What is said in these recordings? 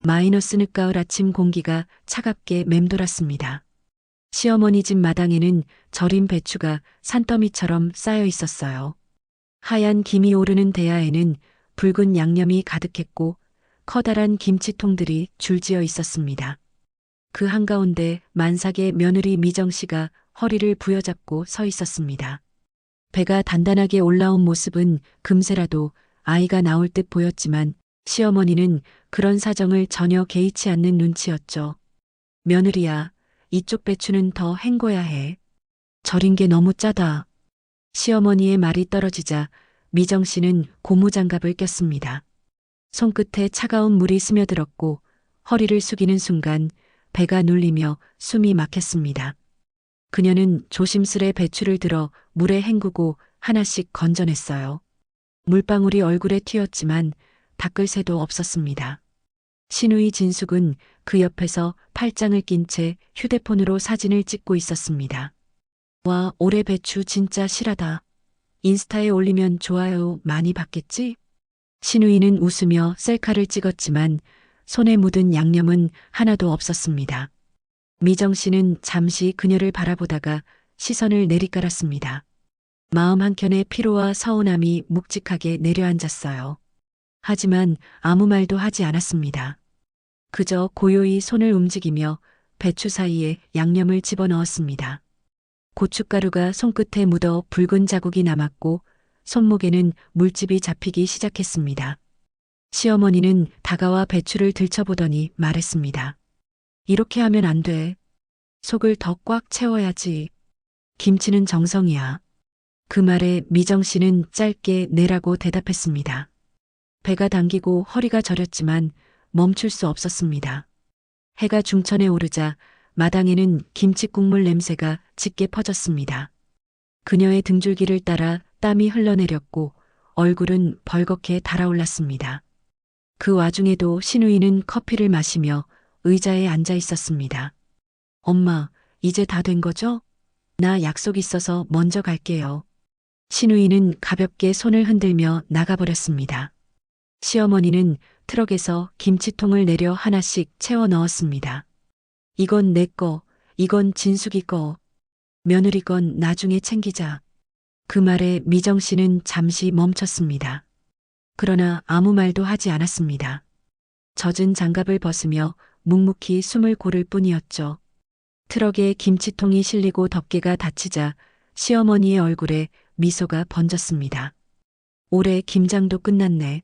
마이너스 늦가을 아침 공기가 차갑게 맴돌았습니다. 시어머니 집 마당에는 절인 배추가 산더미처럼 쌓여 있었어요. 하얀 김이 오르는 대야에는 붉은 양념이 가득했고 커다란 김치통들이 줄지어 있었습니다. 그 한가운데 만삭의 며느리 미정 씨가 허리를 부여잡고 서 있었습니다. 배가 단단하게 올라온 모습은 금세라도 아이가 나올 듯 보였지만 시어머니는 그런 사정을 전혀 개의치 않는 눈치였죠. 며느리야, 이쪽 배추는 더 헹궈야 해. 절인 게 너무 짜다. 시어머니의 말이 떨어지자 미정 씨는 고무장갑을 꼈습니다. 손끝에 차가운 물이 스며들었고 허리를 숙이는 순간 배가 눌리며 숨이 막혔습니다. 그녀는 조심스레 배추를 들어 물에 헹구고 하나씩 건져냈어요. 물방울이 얼굴에 튀었지만 닦을 새도 없었습니다. 시누이 진숙은 그 옆에서 팔짱을 낀 채 휴대폰으로 사진을 찍고 있었습니다. 와, 올해 배추 진짜 실하다. 인스타에 올리면 좋아요 많이 받겠지? 시누이는 웃으며 셀카를 찍었지만 손에 묻은 양념은 하나도 없었습니다. 미정 씨는 잠시 그녀를 바라보다가 시선을 내리깔았습니다. 마음 한켠에 피로와 서운함이 묵직하게 내려앉았어요. 하지만 아무 말도 하지 않았습니다. 그저 고요히 손을 움직이며 배추 사이에 양념을 집어넣었습니다. 고춧가루가 손끝에 묻어 붉은 자국이 남았고 손목에는 물집이 잡히기 시작했습니다. 시어머니는 다가와 배추를 들춰보더니 말했습니다. 이렇게 하면 안 돼. 속을 더 꽉 채워야지. 김치는 정성이야. 그 말에 미정 씨는 짧게 네라고 대답했습니다. 배가 당기고 허리가 저렸지만 멈출 수 없었습니다. 해가 중천에 오르자 마당에는 김치 국물 냄새가 짙게 퍼졌습니다. 그녀의 등줄기를 따라 땀이 흘러내렸고 얼굴은 벌겋게 달아올랐습니다. 그 와중에도 시누이는 커피를 마시며 의자에 앉아 있었습니다. 엄마, 이제 다 된 거죠? 나 약속 있어서 먼저 갈게요. 시누이는 가볍게 손을 흔들며 나가버렸습니다. 시어머니는 트럭에서 김치통을 내려 하나씩 채워 넣었습니다. 이건 내 거, 이건 진숙이 거, 며느리 건 나중에 챙기자. 그 말에 미정 씨는 잠시 멈췄습니다. 그러나 아무 말도 하지 않았습니다. 젖은 장갑을 벗으며 묵묵히 숨을 고를 뿐이었죠. 트럭에 김치통이 실리고 덮개가 닫히자 시어머니의 얼굴에 미소가 번졌습니다. 올해 김장도 끝났네.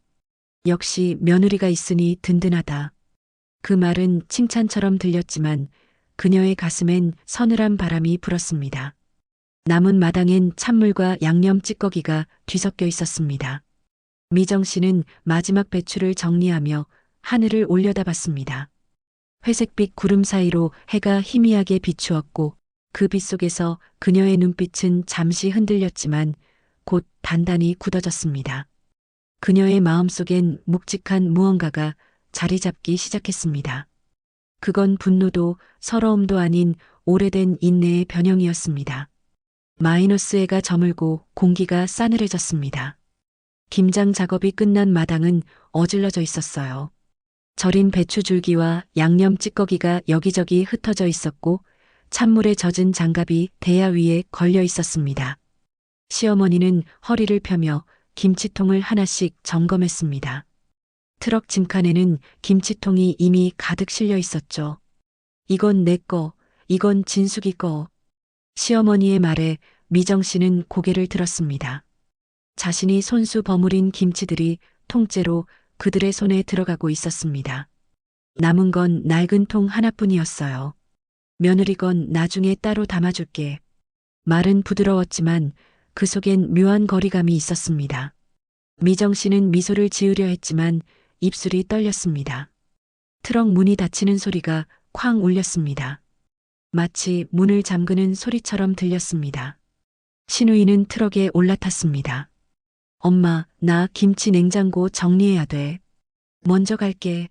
역시 며느리가 있으니 든든하다. 그 말은 칭찬처럼 들렸지만 그녀의 가슴엔 서늘한 바람이 불었습니다. 남은 마당엔 찬물과 양념 찌꺼기가 뒤섞여 있었습니다. 미정 씨는 마지막 배추를 정리하며 하늘을 올려다봤습니다. 회색빛 구름 사이로 해가 희미하게 비추었고 그 빛 속에서 그녀의 눈빛은 잠시 흔들렸지만 곧 단단히 굳어졌습니다. 그녀의 마음속엔 묵직한 무언가가 자리 잡기 시작했습니다. 그건 분노도 서러움도 아닌 오래된 인내의 변형이었습니다. 마이너스 해가 저물고 공기가 싸늘해졌습니다. 김장 작업이 끝난 마당은 어질러져 있었어요. 절인 배추 줄기와 양념 찌꺼기가 여기저기 흩어져 있었고 찬물에 젖은 장갑이 대야 위에 걸려 있었습니다. 시어머니는 허리를 펴며 김치통을 하나씩 점검했습니다. 트럭 짐칸에는 김치통이 이미 가득 실려 있었죠. 이건 내 거, 이건 진숙이 거. 시어머니의 말에 미정 씨는 고개를 들었습니다. 자신이 손수 버무린 김치들이 통째로 그들의 손에 들어가고 있었습니다. 남은 건 낡은 통 하나뿐이었어요. 며느리 건 나중에 따로 담아줄게. 말은 부드러웠지만 그 속엔 묘한 거리감이 있었습니다. 미정 씨는 미소를 지으려 했지만 입술이 떨렸습니다. 트럭 문이 닫히는 소리가 쾅 울렸습니다. 마치 문을 잠그는 소리처럼 들렸습니다. 시누이는 트럭에 올라탔습니다. 엄마, 나 김치 냉장고 정리해야 돼. 먼저 갈게.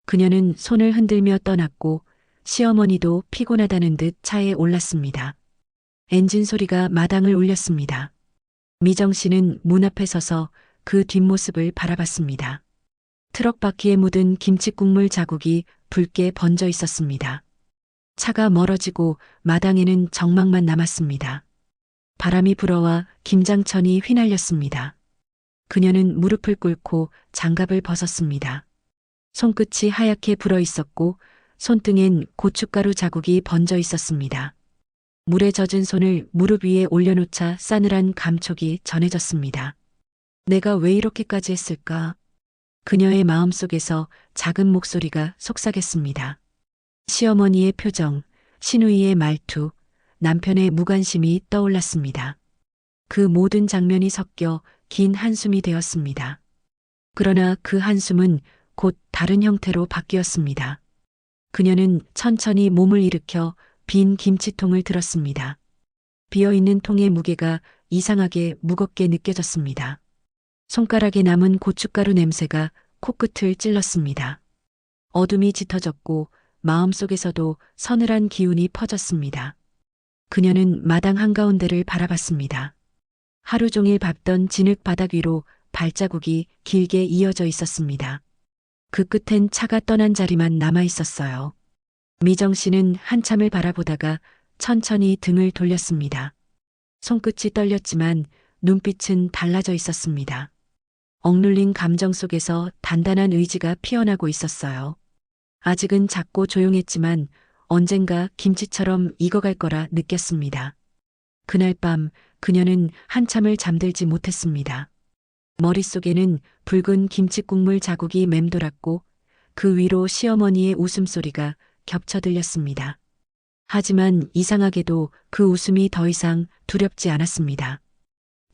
그녀는 손을 흔들며 떠났고 시어머니도 피곤하다는 듯 차에 올랐습니다. 엔진 소리가 마당을 울렸습니다. 미정 씨는 문 앞에 서서 그 뒷모습을 바라봤습니다. 트럭 바퀴에 묻은 김치 국물 자국이 붉게 번져 있었습니다. 차가 멀어지고 마당에는 정막만 남았습니다. 바람이 불어와 김장천이 휘날렸습니다. 그녀는 무릎을 꿇고 장갑을 벗었습니다. 손끝이 하얗게 불어 있었고 손등엔 고춧가루 자국이 번져 있었습니다. 물에 젖은 손을 무릎 위에 올려놓자 싸늘한 감촉이 전해졌습니다. 내가 왜 이렇게까지 했을까? 그녀의 마음속에서 작은 목소리가 속삭였습니다. 시어머니의 표정, 시누이의 말투, 남편의 무관심이 떠올랐습니다. 그 모든 장면이 섞여 긴 한숨이 되었습니다. 그러나 그 한숨은 곧 다른 형태로 바뀌었습니다. 그녀는 천천히 몸을 일으켜 빈 김치통을 들었습니다. 비어있는 통의 무게가 이상하게 무겁게 느껴졌습니다. 손가락에 남은 고춧가루 냄새가 코끝을 찔렀습니다. 어둠이 짙어졌고 마음속에서도 서늘한 기운이 퍼졌습니다. 그녀는 마당 한가운데를 바라봤습니다. 하루 종일 밟던 진흙 바닥 위로 발자국이 길게 이어져 있었습니다. 그 끝엔 차가 떠난 자리만 남아 있었어요. 미정 씨는 한참을 바라보다가 천천히 등을 돌렸습니다. 손끝이 떨렸지만 눈빛은 달라져 있었습니다. 억눌린 감정 속에서 단단한 의지가 피어나고 있었어요. 아직은 작고 조용했지만 언젠가 김치처럼 익어갈 거라 느꼈습니다. 그날 밤 그녀는 한참을 잠들지 못했습니다. 머릿속에는 붉은 김치국물 자국이 맴돌았고 그 위로 시어머니의 웃음소리가 겹쳐 들렸습니다. 하지만 이상하게도 그 웃음이 더 이상 두렵지 않았습니다.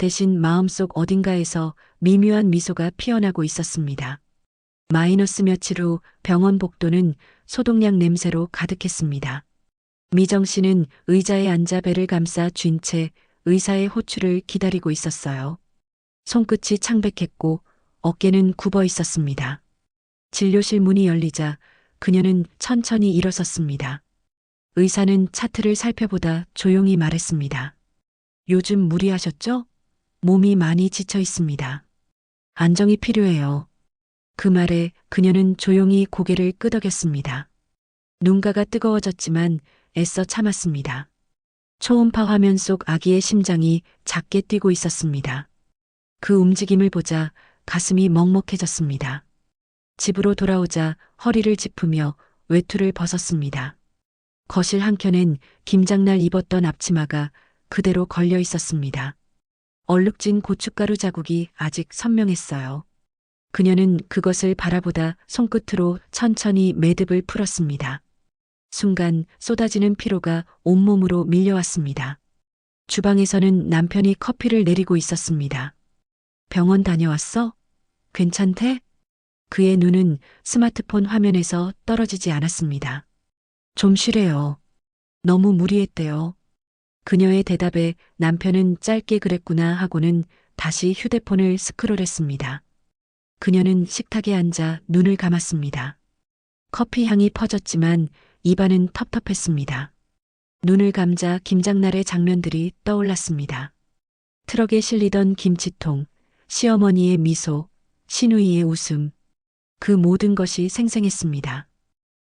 대신 마음속 어딘가에서 미묘한 미소가 피어나고 있었습니다. 마이너스 며칠 후 병원 복도는 소독약 냄새로 가득했습니다. 미정 씨는 의자에 앉아 배를 감싸 쥔 채 의사의 호출을 기다리고 있었어요. 손끝이 창백했고 어깨는 굽어 있었습니다. 진료실 문이 열리자 그녀는 천천히 일어섰습니다. 의사는 차트를 살펴보다 조용히 말했습니다. 요즘 무리하셨죠? 몸이 많이 지쳐 있습니다. 안정이 필요해요. 그 말에 그녀는 조용히 고개를 끄덕였습니다. 눈가가 뜨거워졌지만 애써 참았습니다. 초음파 화면 속 아기의 심장이 작게 뛰고 있었습니다. 그 움직임을 보자 가슴이 먹먹해졌습니다. 집으로 돌아오자 허리를 짚으며 외투를 벗었습니다. 거실 한켠엔 김장날 입었던 앞치마가 그대로 걸려 있었습니다. 얼룩진 고춧가루 자국이 아직 선명했어요. 그녀는 그것을 바라보다 손끝으로 천천히 매듭을 풀었습니다. 순간 쏟아지는 피로가 온몸으로 밀려왔습니다. 주방에서는 남편이 커피를 내리고 있었습니다. 병원 다녀왔어? 괜찮대? 그의 눈은 스마트폰 화면에서 떨어지지 않았습니다. 좀 쉬래요. 너무 무리했대요. 그녀의 대답에 남편은 짧게 그랬구나 하고는 다시 휴대폰을 스크롤했습니다. 그녀는 식탁에 앉아 눈을 감았습니다. 커피 향이 퍼졌지만 입안은 텁텁했습니다. 눈을 감자 김장날의 장면들이 떠올랐습니다. 트럭에 실리던 김치통, 시어머니의 미소, 시누이의 웃음, 그 모든 것이 생생했습니다.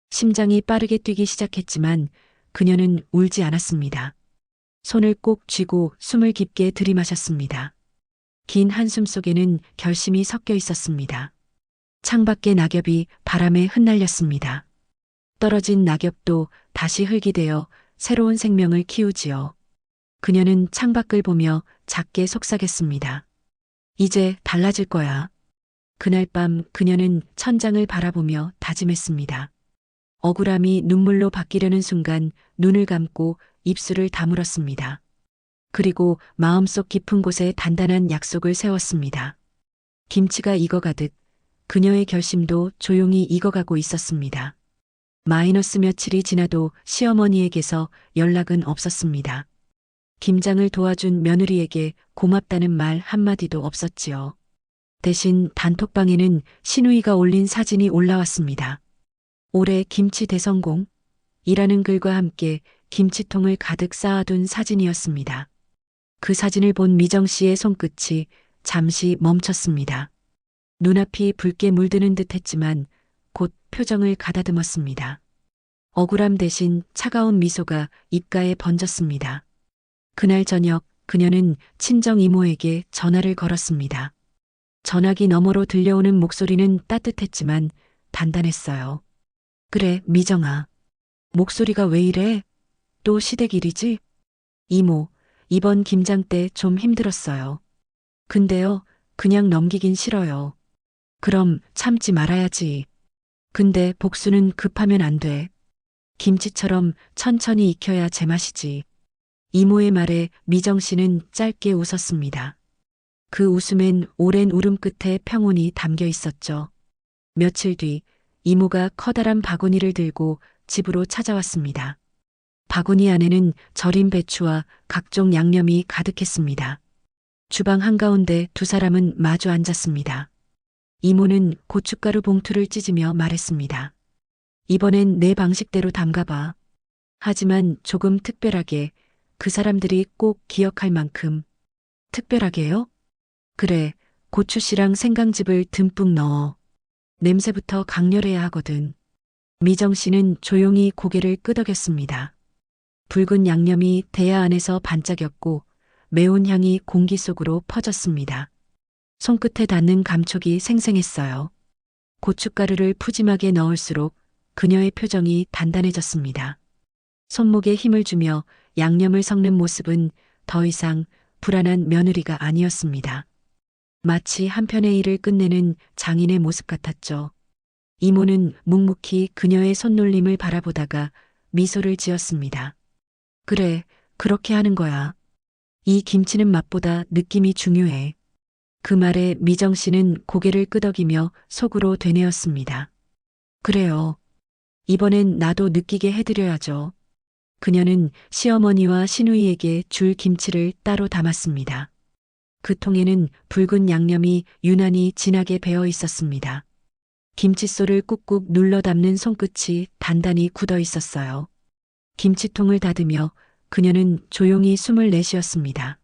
심장이 빠르게 뛰기 시작했지만 그녀는 울지 않았습니다. 손을 꼭 쥐고 숨을 깊게 들이마셨습니다. 긴 한숨 속에는 결심이 섞여 있었습니다. 창밖의 낙엽이 바람에 흩날렸습니다. 떨어진 낙엽도 다시 흙이 되어 새로운 생명을 키우지요. 그녀는 창밖을 보며 작게 속삭였습니다. 이제 달라질 거야. 그날 밤 그녀는 천장을 바라보며 다짐했습니다. 억울함이 눈물로 바뀌려는 순간 눈을 감고 입술을 다물었습니다. 그리고 마음속 깊은 곳에 단단한 약속을 세웠습니다. 김치가 익어가듯 그녀의 결심도 조용히 익어가고 있었습니다. 마이너스 며칠이 지나도 시어머니에게서 연락은 없었습니다. 김장을 도와준 며느리에게 고맙다는 말 한마디도 없었지요. 대신 단톡방에는 시누이가 올린 사진이 올라왔습니다. 올해 김치 대성공? 이라는 글과 함께 김치통을 가득 쌓아둔 사진이었습니다. 그 사진을 본 미정 씨의 손끝이 잠시 멈췄습니다. 눈앞이 붉게 물드는 듯 했지만 곧 표정을 가다듬었습니다. 억울함 대신 차가운 미소가 입가에 번졌습니다. 그날 저녁 그녀는 친정 이모에게 전화를 걸었습니다. 전화기 너머로 들려오는 목소리는 따뜻했지만 단단했어요. 그래, 미정아. 목소리가 왜 이래? 또 시댁 일이지? 이모, 이번 김장 때 좀 힘들었어요. 근데요, 그냥 넘기긴 싫어요. 그럼 참지 말아야지. 근데 복수는 급하면 안 돼. 김치처럼 천천히 익혀야 제맛이지. 이모의 말에 미정 씨는 짧게 웃었습니다. 그 웃음엔 오랜 울음 끝에 평온이 담겨 있었죠. 며칠 뒤 이모가 커다란 바구니를 들고 집으로 찾아왔습니다. 바구니 안에는 절인 배추와 각종 양념이 가득했습니다. 주방 한가운데 두 사람은 마주 앉았습니다. 이모는 고춧가루 봉투를 찢으며 말했습니다. 이번엔 내 방식대로 담가봐. 하지만 조금 특별하게, 그 사람들이 꼭 기억할 만큼. 특별하게요? 그래, 고추씨랑 생강즙을 듬뿍 넣어. 냄새부터 강렬해야 하거든. 미정 씨는 조용히 고개를 끄덕였습니다. 붉은 양념이 대야 안에서 반짝였고 매운 향이 공기 속으로 퍼졌습니다. 손끝에 닿는 감촉이 생생했어요. 고춧가루를 푸짐하게 넣을수록 그녀의 표정이 단단해졌습니다. 손목에 힘을 주며 양념을 섞는 모습은 더 이상 불안한 며느리가 아니었습니다. 마치 한 편의 일을 끝내는 장인의 모습 같았죠. 이모는 묵묵히 그녀의 손놀림을 바라보다가 미소를 지었습니다. 그래, 그렇게 하는 거야. 이 김치는 맛보다 느낌이 중요해. 그 말에 미정 씨는 고개를 끄덕이며 속으로 되뇌었습니다. 그래요. 이번엔 나도 느끼게 해드려야죠. 그녀는 시어머니와 시누이에게 줄 김치를 따로 담았습니다. 그 통에는 붉은 양념이 유난히 진하게 배어 있었습니다. 김칫솔을 꾹꾹 눌러 담는 손끝이 단단히 굳어 있었어요. 김치통을 닫으며 그녀는 조용히 숨을 내쉬었습니다.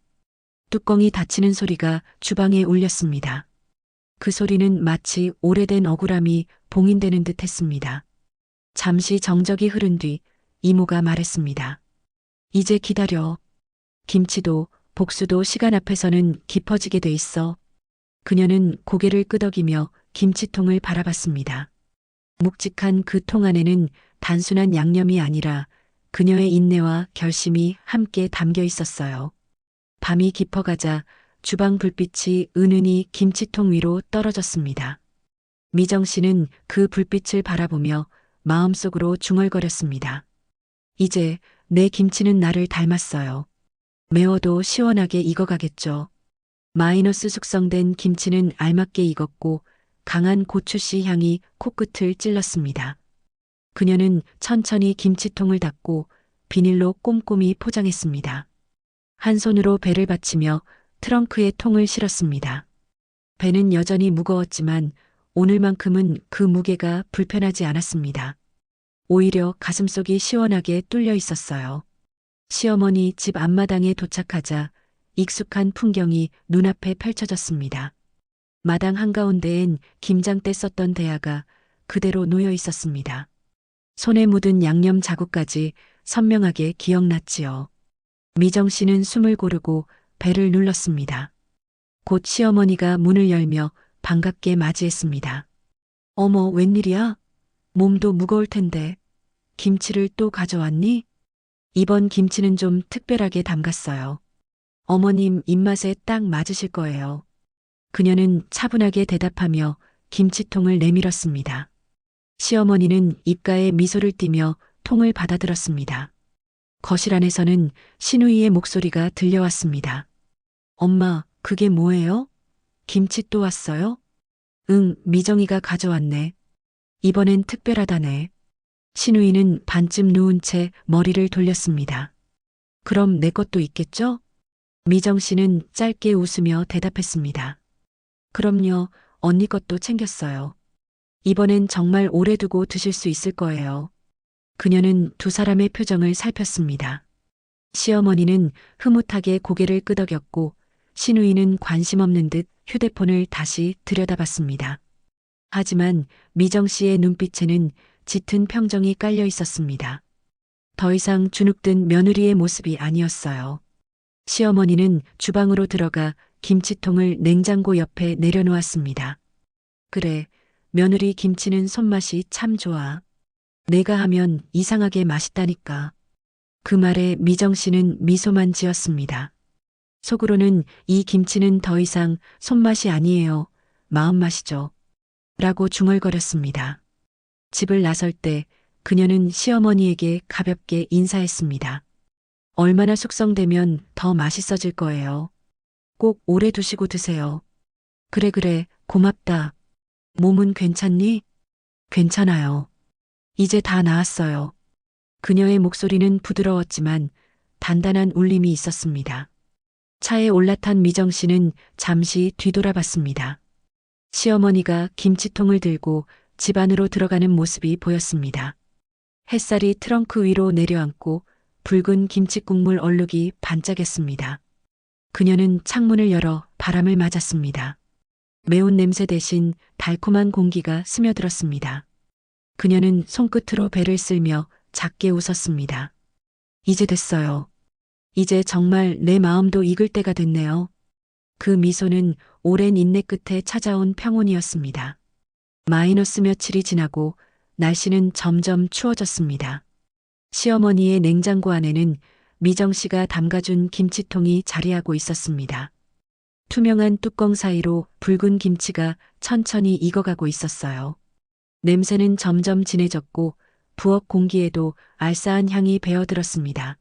뚜껑이 닫히는 소리가 주방에 울렸습니다. 그 소리는 마치 오래된 억울함이 봉인되는 듯 했습니다. 잠시 정적이 흐른 뒤 이모가 말했습니다. 이제 기다려. 김치도 복수도 시간 앞에서는 깊어지게 돼 있어. 그녀는 고개를 끄덕이며 김치통을 바라봤습니다. 묵직한 그 통 안에는 단순한 양념이 아니라 그녀의 인내와 결심이 함께 담겨 있었어요. 밤이 깊어가자 주방 불빛이 은은히 김치통 위로 떨어졌습니다. 미정 씨는 그 불빛을 바라보며 마음속으로 중얼거렸습니다. 이제 내 김치는 나를 닮았어요. 매워도 시원하게 익어가겠죠. 마이너스 숙성된 김치는 알맞게 익었고 강한 고추씨 향이 코끝을 찔렀습니다. 그녀는 천천히 김치통을 닫고 비닐로 꼼꼼히 포장했습니다. 한 손으로 배를 받치며 트렁크에 통을 실었습니다. 배는 여전히 무거웠지만 오늘만큼은 그 무게가 불편하지 않았습니다. 오히려 가슴속이 시원하게 뚫려 있었어요. 시어머니 집 앞마당에 도착하자 익숙한 풍경이 눈앞에 펼쳐졌습니다. 마당 한가운데엔 김장 때 썼던 대야가 그대로 놓여 있었습니다. 손에 묻은 양념 자국까지 선명하게 기억났지요. 미정 씨는 숨을 고르고 배를 눌렀습니다. 곧 시어머니가 문을 열며 반갑게 맞이했습니다. 어머, 웬일이야? 몸도 무거울 텐데. 김치를 또 가져왔니? 이번 김치는 좀 특별하게 담갔어요. 어머님 입맛에 딱 맞으실 거예요. 그녀는 차분하게 대답하며 김치통을 내밀었습니다. 시어머니는 입가에 미소를 띠며 통을 받아들었습니다. 거실 안에서는 시누이의 목소리가 들려왔습니다. 엄마, 그게 뭐예요? 김치 또 왔어요? 응, 미정이가 가져왔네. 이번엔 특별하다네. 시누이는 반쯤 누운 채 머리를 돌렸습니다. 그럼 내 것도 있겠죠? 미정 씨는 짧게 웃으며 대답했습니다. 그럼요, 언니 것도 챙겼어요. 이번엔 정말 오래 두고 드실 수 있을 거예요. 그녀는 두 사람의 표정을 살폈습니다. 시어머니는 흐뭇하게 고개를 끄덕였고 신우이는 관심 없는 듯 휴대폰을 다시 들여다봤습니다. 하지만 미정 씨의 눈빛에는 짙은 평정이 깔려 있었습니다. 더 이상 주눅든 며느리의 모습이 아니었어요. 시어머니는 주방으로 들어가 김치통을 냉장고 옆에 내려놓았습니다. 그래, 며느리 김치는 손맛이 참 좋아. 내가 하면 이상하게 맛있다니까. 그 말에 미정 씨는 미소만 지었습니다. 속으로는 이 김치는 더 이상 손맛이 아니에요. 마음맛이죠. 라고 중얼거렸습니다. 집을 나설 때 그녀는 시어머니에게 가볍게 인사했습니다. 얼마나 숙성되면 더 맛있어질 거예요. 꼭 오래 두시고 드세요. 그래, 고맙다. 몸은 괜찮니? 괜찮아요. 이제 다 나았어요. 그녀의 목소리는 부드러웠지만 단단한 울림이 있었습니다. 차에 올라탄 미정 씨는 잠시 뒤돌아봤습니다. 시어머니가 김치통을 들고 집 안으로 들어가는 모습이 보였습니다. 햇살이 트렁크 위로 내려앉고 붉은 김치국물 얼룩이 반짝였습니다. 그녀는 창문을 열어 바람을 맞았습니다. 매운 냄새 대신 달콤한 공기가 스며들었습니다. 그녀는 손끝으로 배를 쓸며 작게 웃었습니다. 이제 됐어요. 이제 정말 내 마음도 익을 때가 됐네요. 그 미소는 오랜 인내 끝에 찾아온 평온이었습니다. 마이너스 며칠이 지나고 날씨는 점점 추워졌습니다. 시어머니의 냉장고 안에는 미정 씨가 담가준 김치통이 자리하고 있었습니다. 투명한 뚜껑 사이로 붉은 김치가 천천히 익어가고 있었어요. 냄새는 점점 진해졌고 부엌 공기에도 알싸한 향이 배어들었습니다.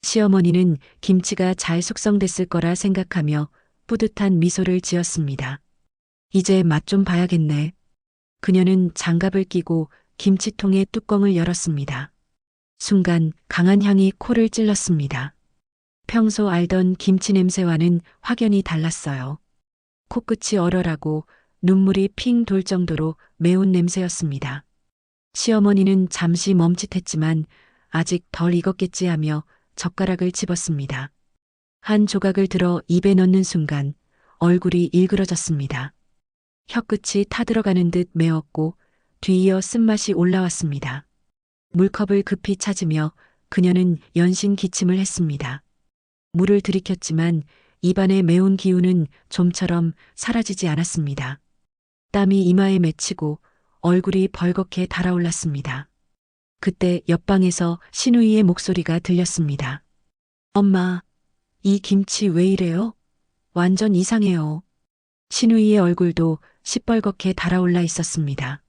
시어머니는 김치가 잘 숙성됐을 거라 생각하며 뿌듯한 미소를 지었습니다. 이제 맛 좀 봐야겠네. 그녀는 장갑을 끼고 김치통의 뚜껑을 열었습니다. 순간 강한 향이 코를 찔렀습니다. 평소 알던 김치 냄새와는 확연히 달랐어요. 코끝이 얼얼하고 눈물이 핑 돌 정도로 매운 냄새였습니다. 시어머니는 잠시 멈칫했지만 아직 덜 익었겠지 하며 젓가락을 집었습니다. 한 조각을 들어 입에 넣는 순간 얼굴이 일그러졌습니다. 혀끝이 타들어가는 듯 매웠고 뒤이어 쓴맛이 올라왔습니다. 물컵을 급히 찾으며 그녀는 연신 기침을 했습니다. 물을 들이켰지만 입안의 매운 기운은 좀처럼 사라지지 않았습니다. 땀이 이마에 맺히고 얼굴이 벌겋게 달아올랐습니다. 그때 옆방에서 신우이의 목소리가 들렸습니다. 엄마, 이 김치 왜 이래요? 완전 이상해요. 신우이의 얼굴도 시뻘겋게 달아올라 있었습니다.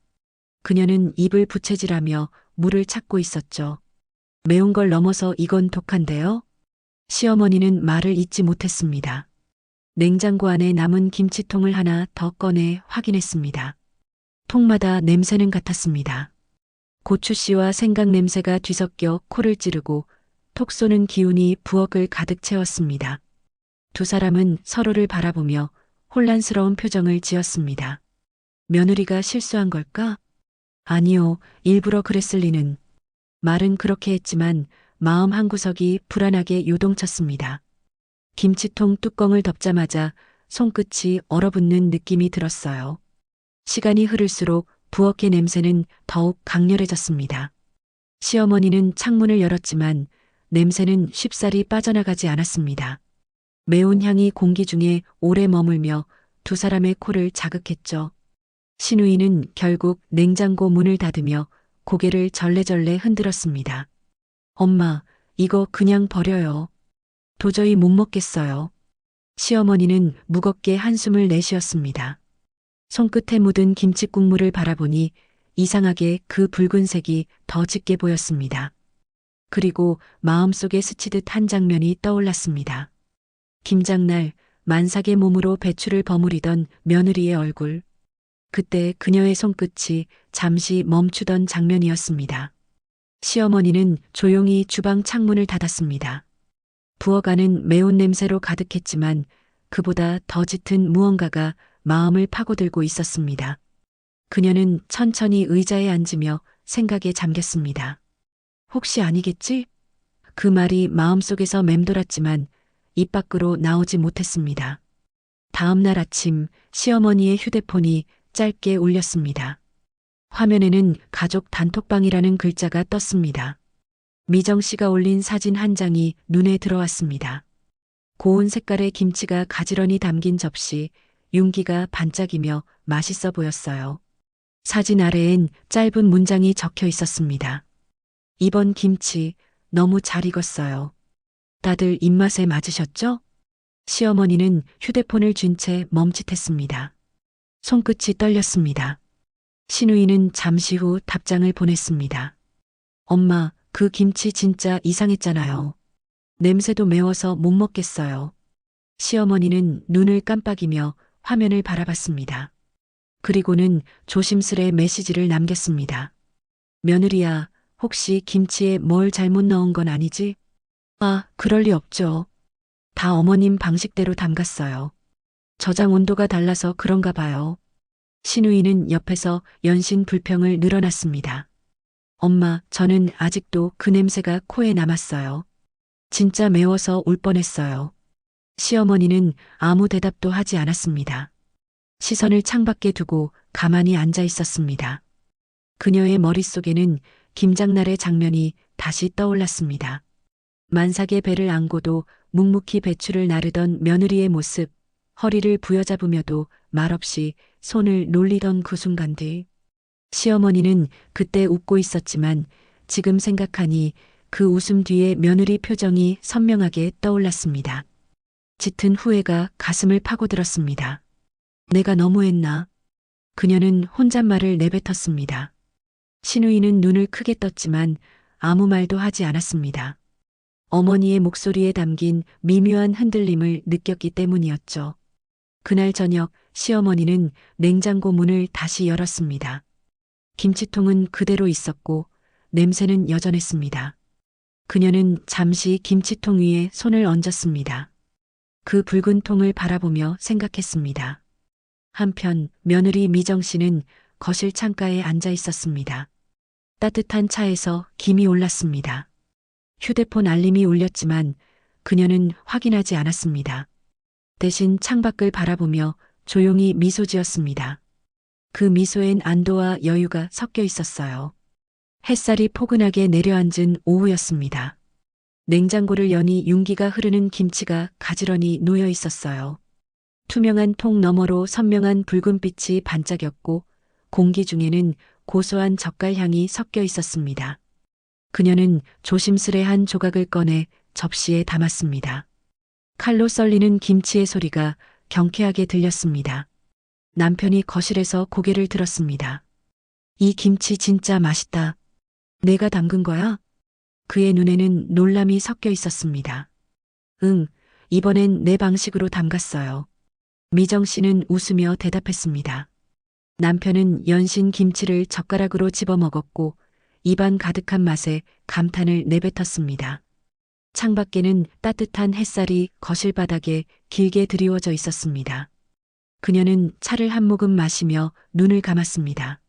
그녀는 입을 부채질하며 물을 찾고 있었죠. 매운 걸 넘어서 이건 독한데요? 시어머니는 말을 잇지 못했습니다. 냉장고 안에 남은 김치통을 하나 더 꺼내 확인했습니다. 통마다 냄새는 같았습니다. 고추씨와 생강 냄새가 뒤섞여 코를 찌르고 톡 쏘는 기운이 부엌을 가득 채웠습니다. 두 사람은 서로를 바라보며 혼란스러운 표정을 지었습니다. 며느리가 실수한 걸까? 아니요, 일부러 그랬을 리는. 말은 그렇게 했지만 마음 한구석이 불안하게 요동쳤습니다. 김치통 뚜껑을 덮자마자 손끝이 얼어붙는 느낌이 들었어요. 시간이 흐를수록 부엌의 냄새는 더욱 강렬해졌습니다. 시어머니는 창문을 열었지만 냄새는 쉽사리 빠져나가지 않았습니다. 매운 향이 공기 중에 오래 머물며 두 사람의 코를 자극했죠. 신우이는 결국 냉장고 문을 닫으며 고개를 절레절레 흔들었습니다. 엄마, 이거 그냥 버려요. 도저히 못 먹겠어요. 시어머니는 무겁게 한숨을 내쉬었습니다. 손끝에 묻은 김칫국물을 바라보니 이상하게 그 붉은색이 더 짙게 보였습니다. 그리고 마음속에 스치듯 한 장면이 떠올랐습니다. 김장날 만삭의 몸으로 배추를 버무리던 며느리의 얼굴. 그때 그녀의 손끝이 잠시 멈추던 장면이었습니다. 시어머니는 조용히 주방 창문을 닫았습니다. 부엌 안은 매운 냄새로 가득했지만 그보다 더 짙은 무언가가 마음을 파고들고 있었습니다. 그녀는 천천히 의자에 앉으며 생각에 잠겼습니다. 혹시 아니겠지? 그 말이 마음속에서 맴돌았지만 입 밖으로 나오지 못했습니다. 다음 날 아침 시어머니의 휴대폰이 짧게 울렸습니다. 화면에는 가족 단톡방이라는 글자가 떴습니다. 미정 씨가 올린 사진 한 장이 눈에 들어왔습니다. 고운 색깔의 김치가 가지런히 담긴 접시, 윤기가 반짝이며 맛있어 보였어요. 사진 아래엔 짧은 문장이 적혀 있었습니다. 이번 김치 너무 잘 익었어요. 다들 입맛에 맞으셨죠? 시어머니는 휴대폰을 쥔 채 멈칫했습니다. 손끝이 떨렸습니다. 신우이는 잠시 후 답장을 보냈습니다. 엄마, 그 김치 진짜 이상했잖아요. 냄새도 매워서 못 먹겠어요. 시어머니는 눈을 깜빡이며 화면을 바라봤습니다. 그리고는 조심스레 메시지를 남겼습니다. 며느리야, 혹시 김치에 뭘 잘못 넣은 건 아니지? 아, 그럴 리 없죠. 다 어머님 방식대로 담갔어요. 저장 온도가 달라서 그런가 봐요. 신우이는 옆에서 연신 불평을 늘어놨습니다. 엄마, 저는 아직도 그 냄새가 코에 남았어요. 진짜 매워서 울 뻔했어요. 시어머니는 아무 대답도 하지 않았습니다. 시선을 창밖에 두고 가만히 앉아 있었습니다. 그녀의 머릿속에는 김장날의 장면이 다시 떠올랐습니다. 만삭의 배를 안고도 묵묵히 배추를 나르던 며느리의 모습, 허리를 부여잡으며도 말없이 손을 놀리던 그 순간들. 시어머니는 그때 웃고 있었지만 지금 생각하니 그 웃음 뒤에 며느리 표정이 선명하게 떠올랐습니다. 짙은 후회가 가슴을 파고들었습니다. 내가 너무했나? 그녀는 혼잣말을 내뱉었습니다. 신우이는 눈을 크게 떴지만 아무 말도 하지 않았습니다. 어머니의 목소리에 담긴 미묘한 흔들림을 느꼈기 때문이었죠. 그날 저녁 시어머니는 냉장고 문을 다시 열었습니다. 김치통은 그대로 있었고 냄새는 여전했습니다. 그녀는 잠시 김치통 위에 손을 얹었습니다. 그 붉은 통을 바라보며 생각했습니다. 한편 며느리 미정 씨는 거실 창가에 앉아 있었습니다. 따뜻한 차에서 김이 올랐습니다. 휴대폰 알림이 울렸지만 그녀는 확인하지 않았습니다. 대신 창밖을 바라보며 조용히 미소 지었습니다. 그 미소엔 안도와 여유가 섞여 있었어요. 햇살이 포근하게 내려앉은 오후였습니다. 냉장고를 여니 윤기가 흐르는 김치가 가지런히 놓여 있었어요. 투명한 통 너머로 선명한 붉은빛이 반짝였고 공기 중에는 고소한 젓갈 향이 섞여 있었습니다. 그녀는 조심스레 한 조각을 꺼내 접시에 담았습니다. 칼로 썰리는 김치의 소리가 경쾌하게 들렸습니다. 남편이 거실에서 고개를 들었습니다. 이 김치 진짜 맛있다. 내가 담근 거야? 그의 눈에는 놀람이 섞여 있었습니다. 응, 이번엔 내 방식으로 담갔어요. 미정 씨는 웃으며 대답했습니다. 남편은 연신 김치를 젓가락으로 집어 먹었고 입안 가득한 맛에 감탄을 내뱉었습니다. 창밖에는 따뜻한 햇살이 거실 바닥에 길게 드리워져 있었습니다. 그녀는 차를 한 모금 마시며 눈을 감았습니다.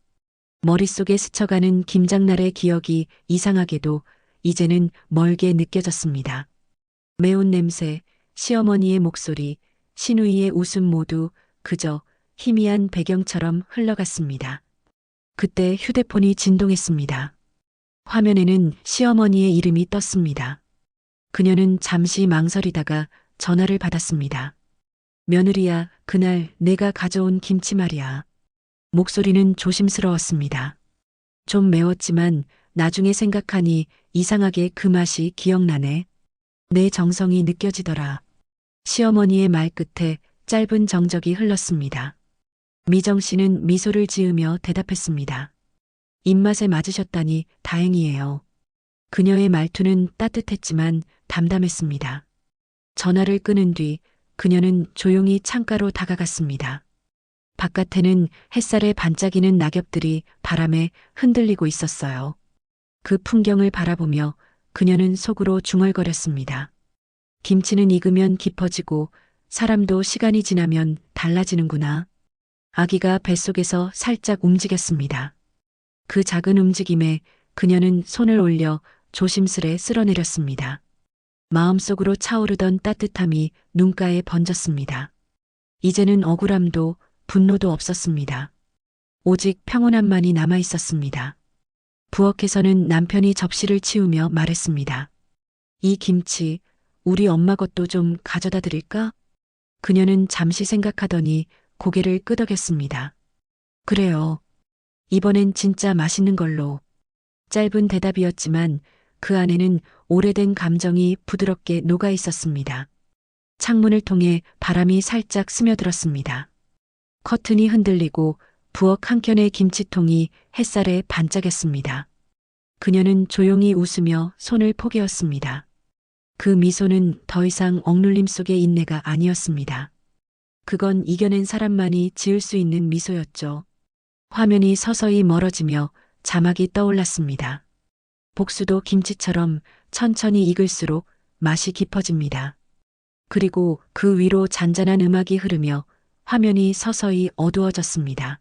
머릿속에 스쳐가는 김장날의 기억이 이상하게도 이제는 멀게 느껴졌습니다. 매운 냄새, 시어머니의 목소리, 신우이의 웃음 모두 그저 희미한 배경처럼 흘러갔습니다. 그때 휴대폰이 진동했습니다. 화면에는 시어머니의 이름이 떴습니다. 그녀는 잠시 망설이다가 전화를 받았습니다. 며느리야, 그날 내가 가져온 김치 말이야. 목소리는 조심스러웠습니다. 좀 매웠지만 나중에 생각하니 이상하게 그 맛이 기억나네. 내 정성이 느껴지더라. 시어머니의 말 끝에 짧은 정적이 흘렀습니다. 미정 씨는 미소를 지으며 대답했습니다. 입맛에 맞으셨다니 다행이에요. 그녀의 말투는 따뜻했지만 담담했습니다. 전화를 끊은 뒤 그녀는 조용히 창가로 다가갔습니다. 바깥에는 햇살에 반짝이는 낙엽들이 바람에 흔들리고 있었어요. 그 풍경을 바라보며 그녀는 속으로 중얼거렸습니다. 김치는 익으면 깊어지고 사람도 시간이 지나면 달라지는구나. 아기가 뱃속에서 살짝 움직였습니다. 그 작은 움직임에 그녀는 손을 올려 조심스레 쓸어내렸습니다. 마음속으로 차오르던 따뜻함이 눈가에 번졌습니다. 이제는 억울함도 분노도 없었습니다. 오직 평온함만이 남아 있었습니다. 부엌에서는 남편이 접시를 치우며 말했습니다. 이 김치, 우리 엄마 것도 좀 가져다 드릴까? 그녀는 잠시 생각하더니 고개를 끄덕였습니다. 그래요. 이번엔 진짜 맛있는 걸로. 짧은 대답이었지만 그 안에는 오래된 감정이 부드럽게 녹아 있었습니다. 창문을 통해 바람이 살짝 스며들었습니다. 커튼이 흔들리고 부엌 한켠의 김치통이 햇살에 반짝였습니다. 그녀는 조용히 웃으며 손을 포개었습니다. 그 미소는 더 이상 억눌림 속의 인내가 아니었습니다. 그건 이겨낸 사람만이 지을 수 있는 미소였죠. 화면이 서서히 멀어지며 자막이 떠올랐습니다. 복수도 김치처럼 천천히 익을수록 맛이 깊어집니다. 그리고 그 위로 잔잔한 음악이 흐르며 화면이 서서히 어두워졌습니다.